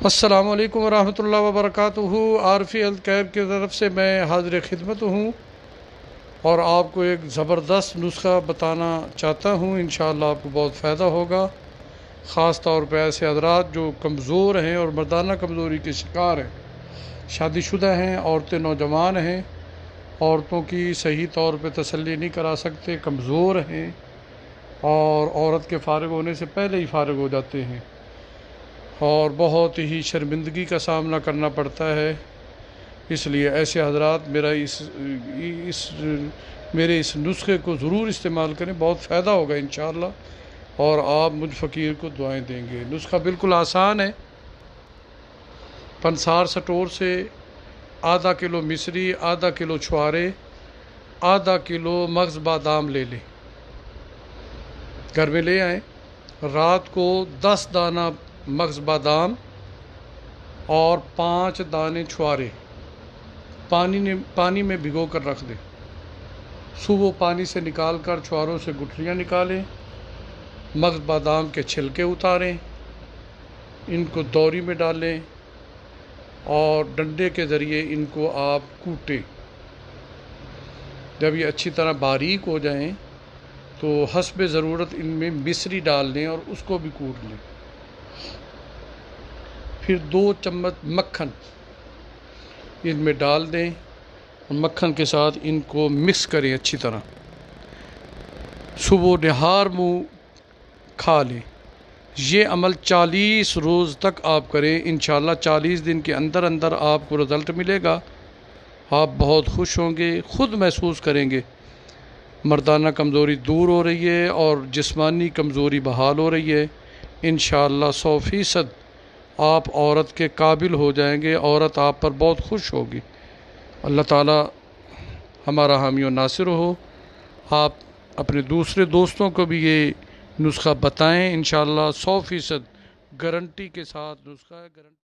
السلام علیکم ورحمۃ اللہ وبرکاتہ۔ عارفی ہیلتھ کیئر کی طرف سے میں حاضر خدمت ہوں اور آپ کو ایک زبردست نسخہ بتانا چاہتا ہوں۔ انشاءاللہ آپ کو بہت فائدہ ہوگا، خاص طور پہ ایسے حضرات جو کمزور ہیں اور مردانہ کمزوری کے شکار ہیں، شادی شدہ ہیں، عورتیں نوجوان ہیں، عورتوں کی صحیح طور پہ تسلی نہیں کرا سکتے، کمزور ہیں اور عورت کے فارغ ہونے سے پہلے ہی فارغ ہو جاتے ہیں اور بہت ہی شرمندگی کا سامنا کرنا پڑتا ہے۔ اس لیے ایسے حضرات میرے اس نسخے کو ضرور استعمال کریں، بہت فائدہ ہوگا انشاءاللہ، اور آپ مجھ فقیر کو دعائیں دیں گے۔ نسخہ بالکل آسان ہے۔ پنسار سٹور سے آدھا کلو مصری، آدھا کلو چھوارے، آدھا کلو مغز بادام لے لیں، گھر میں لے آئیں۔ رات کو 10 دانہ مغز بادام اور 5 دانے چھوارے پانی میں بھگو کر رکھ دیں۔ صبح پانی سے نکال کر چھواروں سے گٹھلیاں نکالیں، مغز بادام کے چھلکے اتاریں، ان کو دوری میں ڈالیں اور ڈنڈے کے ذریعے ان کو آپ کوٹیں۔ جب یہ اچھی طرح باریک ہو جائیں تو حسب ضرورت ان میں مصری ڈال دیں اور اس کو بھی کوٹ لیں۔ پھر 2 چمچ مکھن ان میں ڈال دیں اور مکھن کے ساتھ ان کو مکس کریں اچھی طرح۔ صبح نہار منہ کھا لیں۔ یہ عمل 40 روز تک آپ کریں، انشاءاللہ 40 دن کے اندر اندر آپ کو رزلٹ ملے گا۔ آپ بہت خوش ہوں گے، خود محسوس کریں گے مردانہ کمزوری دور ہو رہی ہے اور جسمانی کمزوری بحال ہو رہی ہے۔ انشاءاللہ 100% آپ عورت کے قابل ہو جائیں گے، عورت آپ پر بہت خوش ہوگی۔ اللہ تعالی ہمارا حامی و ناصر ہو۔ آپ اپنے دوسرے دوستوں کو بھی یہ نسخہ بتائیں، انشاءاللہ 100% گارنٹی کے ساتھ نسخہ ہے۔